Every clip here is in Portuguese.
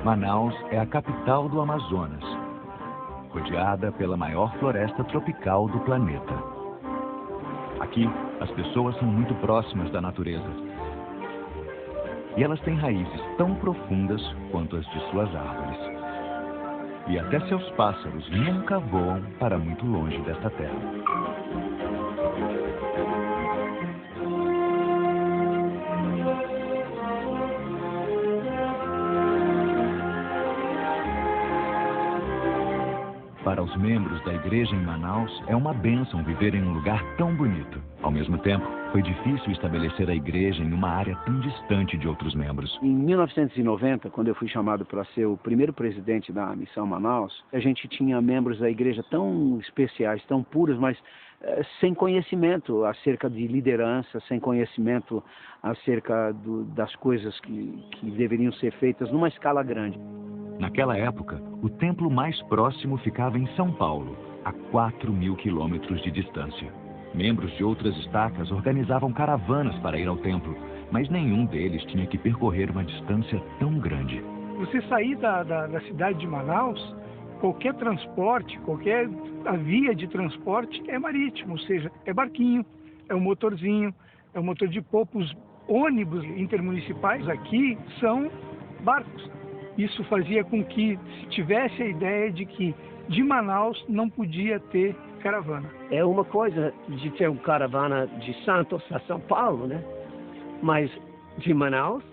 Manaus é a capital do Amazonas, rodeada pela maior floresta tropical do planeta. Aqui, as pessoas são muito próximas da natureza. E elas têm raízes tão profundas quanto as de suas árvores. E até seus pássaros nunca voam para muito longe desta terra. Para os membros da igreja em Manaus, é uma bênção viver em um lugar tão bonito. Ao mesmo tempo, foi difícil estabelecer a igreja em uma área tão distante de outros membros. Em 1990, quando eu fui chamado para ser o primeiro presidente da Missão Manaus, a gente tinha membros da igreja tão especiais, tão puros, mas sem conhecimento acerca de liderança, sem conhecimento acerca das coisas que deveriam ser feitas numa escala grande. Naquela época, o templo mais próximo ficava em São Paulo, a 4.000 quilômetros de distância. Membros de outras estacas organizavam caravanas para ir ao templo, mas nenhum deles tinha que percorrer uma distância tão grande. Você sair da cidade de Manaus, qualquer transporte, qualquer via de transporte é marítimo, ou seja, é barquinho, é um motorzinho, é um motor de popa. Os ônibus intermunicipais aqui são barcos. Isso fazia com que se tivesse a ideia de que de Manaus não podia ter caravana. É uma coisa de ter uma caravana de Santos a São Paulo, né? Mas de Manaus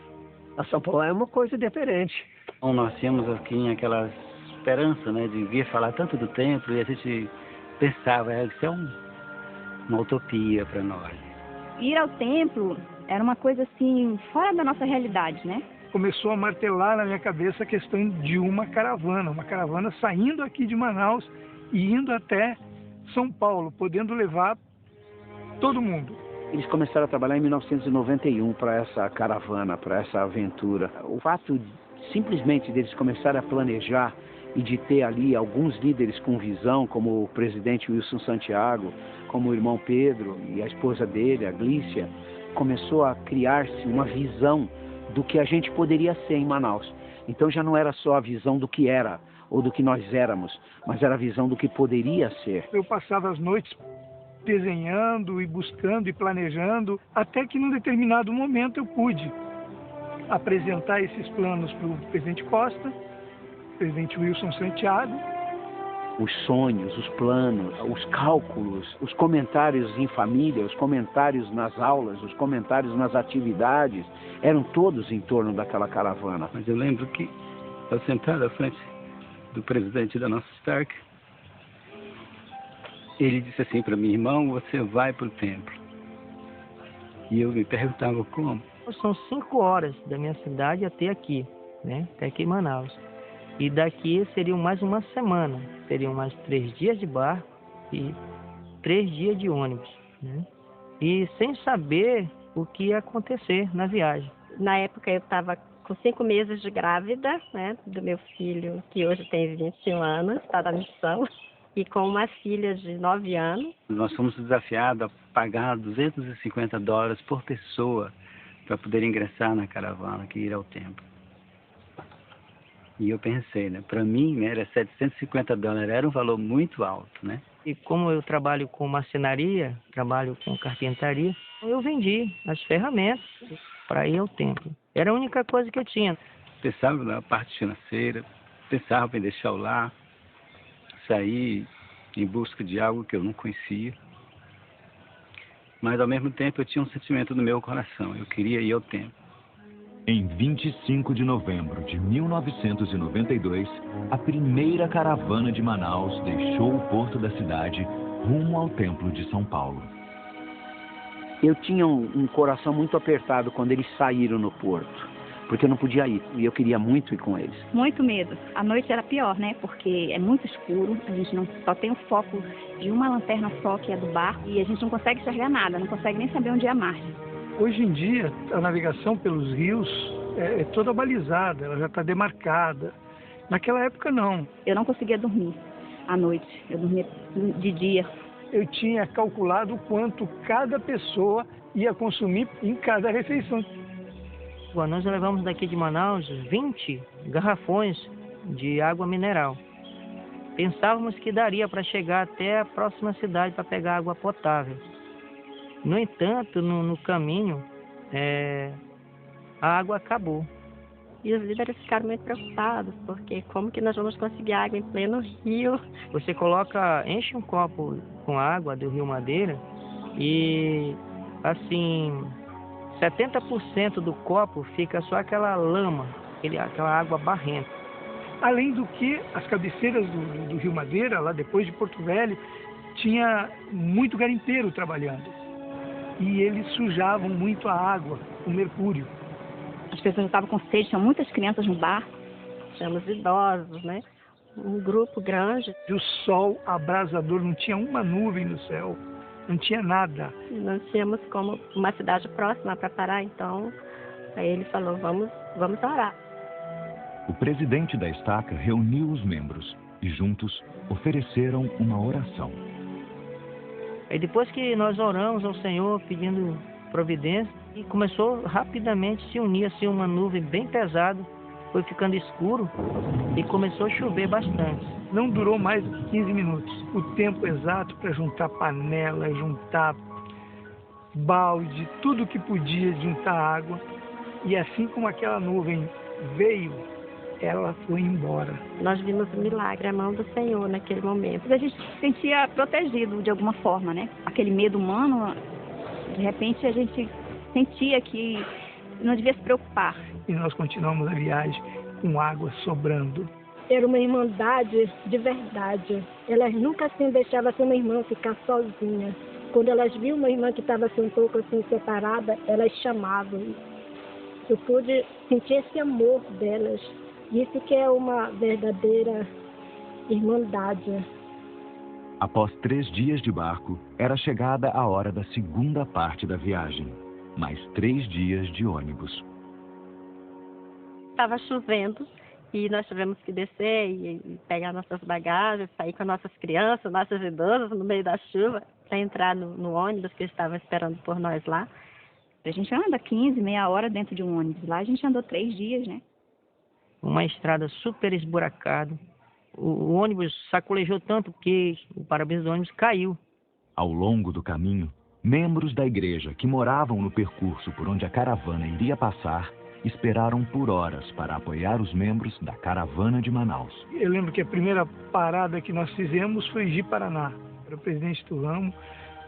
a São Paulo é uma coisa diferente. Então, nós tínhamos aqui aquela esperança, né, de vir falar tanto do templo e a gente pensava, isso é uma utopia para nós. Ir ao templo era uma coisa assim, fora da nossa realidade, né? Começou a martelar na minha cabeça a questão de uma caravana saindo aqui de Manaus e indo até São Paulo, podendo levar todo mundo. Eles começaram a trabalhar em 1991 para essa caravana, para essa aventura. O fato simplesmente deles começarem a planejar e de ter ali alguns líderes com visão, como o presidente Wilson Santiago, como o irmão Pedro e a esposa dele, a Glícia, começou a criar-se uma visão do que a gente poderia ser em Manaus. Então já não era só a visão do que era, ou do que nós éramos, mas era a visão do que poderia ser. Eu passava as noites desenhando e buscando e planejando, até que num determinado momento eu pude apresentar esses planos para o presidente Costa, presidente Wilson Santiago. Os sonhos, os planos, os cálculos, os comentários em família, os comentários nas aulas, os comentários nas atividades, eram todos em torno daquela caravana. Mas eu lembro que, ao sentar à frente do presidente da nossa Stark, ele disse assim para mim, irmão, você vai para o templo. E eu me perguntava como. São 5 horas da minha cidade até aqui, né? Até aqui em Manaus. E daqui seriam mais uma semana. Seriam mais 3 dias de barco e 3 dias de ônibus, né? E sem saber o que ia acontecer na viagem. Na época eu estava com 5 meses de grávida, né? Do meu filho, que hoje tem 21 anos, está na missão. E com uma filha de 9 anos. Nós fomos desafiados a pagar $250 por pessoa para poder ingressar na caravana, que ir ao templo. E eu pensei, né, para mim, né, era $750, era um valor muito alto, né? E como eu trabalho com marcenaria, trabalho com carpintaria, eu vendi as ferramentas para ir ao templo. Era a única coisa que eu tinha. Pensava na parte financeira, pensava em deixar o lar, sair em busca de algo que eu não conhecia. Mas ao mesmo tempo eu tinha um sentimento no meu coração, eu queria ir ao templo. Em 25 de novembro de 1992, a primeira caravana de Manaus deixou o porto da cidade rumo ao Templo de São Paulo. Eu tinha um coração muito apertado quando eles saíram no porto, porque eu não podia ir, e eu queria muito ir com eles. Muito medo. A noite era pior, né? Porque é muito escuro, a gente não só tem o foco de uma lanterna só, que é do barco, e a gente não consegue enxergar nada, não consegue nem saber onde é a margem. Hoje em dia, a navegação pelos rios é toda balizada, ela já está demarcada. Naquela época, não. Eu não conseguia dormir à noite, eu dormia de dia. Eu tinha calculado quanto cada pessoa ia consumir em cada refeição. Nós levamos daqui de Manaus 20 garrafões de água mineral. Pensávamos que daria para chegar até a próxima cidade para pegar água potável. No entanto, no caminho, a água acabou. E os líderes ficaram muito preocupados, porque como que nós vamos conseguir água em pleno rio? Você enche um copo com água do Rio Madeira e, assim, 70% do copo fica só aquela lama, aquela água barrenta. Além do que, as cabeceiras do Rio Madeira, lá depois de Porto Velho, tinha muito garimpeiro trabalhando. E eles sujavam muito a água, o mercúrio. As pessoas estavam com sede, tinham muitas crianças no bar. Tínhamos idosos, né? Um grupo grande. E o sol abrasador, não tinha uma nuvem no céu, não tinha nada. E não tínhamos como uma cidade próxima para parar, então aí ele falou, vamos orar. O presidente da estaca reuniu os membros e juntos ofereceram uma oração. E depois que nós oramos ao Senhor pedindo providência, e começou rapidamente a se unir assim uma nuvem bem pesada, foi ficando escuro e começou a chover bastante. Não durou mais do que 15 minutos, o tempo exato para juntar panela, juntar balde, tudo que podia juntar água. E assim como aquela nuvem veio, ela foi embora. Nós vimos o milagre, a mão do Senhor naquele momento. A gente se sentia protegido de alguma forma, né? Aquele medo humano, de repente a gente sentia que não devia se preocupar. E nós continuamos a viagem com água sobrando. Era uma irmandade de verdade. Elas nunca assim deixavam uma irmã ficar sozinha. Quando elas viam uma irmã que estava assim, um pouco assim separada, elas chamavam. Eu pude sentir esse amor delas. Isso que é uma verdadeira irmandade. Após 3 dias de barco, era chegada a hora da segunda parte da viagem. Mais 3 dias de ônibus. Estava chovendo e nós tivemos que descer e pegar nossas bagagens, sair com nossas crianças, nossas idosas no meio da chuva, para entrar no ônibus que estavam esperando por nós lá. A gente anda 15, meia hora dentro de um ônibus. Lá a gente andou 3 dias, né? Uma estrada super esburacada. O ônibus sacolejou tanto que o para-brisa do ônibus caiu. Ao longo do caminho, membros da igreja que moravam no percurso por onde a caravana iria passar esperaram por horas para apoiar os membros da caravana de Manaus. Eu lembro que a primeira parada que nós fizemos foi Ji-Paraná. O presidente do ramo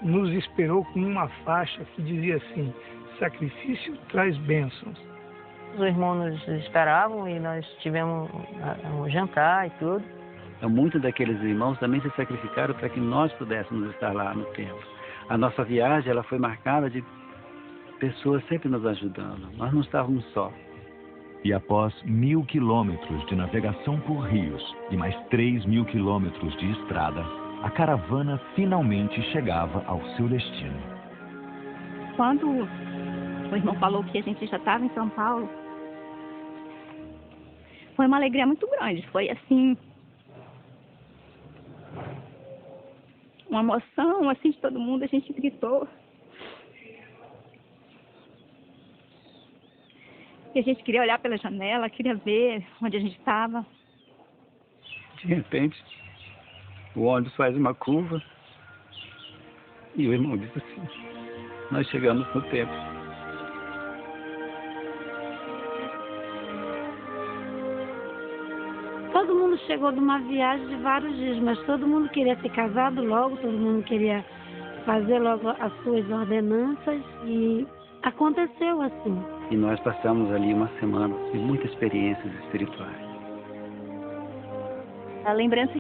nos esperou com uma faixa que dizia assim: sacrifício traz bênçãos. Os irmãos nos esperavam e nós tivemos um jantar e tudo. Muitos daqueles irmãos também se sacrificaram para que nós pudéssemos estar lá no templo. A nossa viagem ela foi marcada de pessoas sempre nos ajudando. Nós não estávamos só. E após 1.000 quilômetros de navegação por rios e mais 3.000 quilômetros de estrada, a caravana finalmente chegava ao seu destino. Quando o irmão falou que a gente já estava em São Paulo, foi uma alegria muito grande. Foi assim, uma emoção assim de todo mundo. A gente gritou. E a gente queria olhar pela janela, queria ver onde a gente estava. De repente, o ônibus faz uma curva e o irmão diz assim: nós chegamos no templo. Todo mundo chegou de uma viagem de vários dias, mas todo mundo queria ser casado logo, todo mundo queria fazer logo as suas ordenanças e aconteceu assim. E nós passamos ali uma semana de muitas experiências espirituais. A lembrança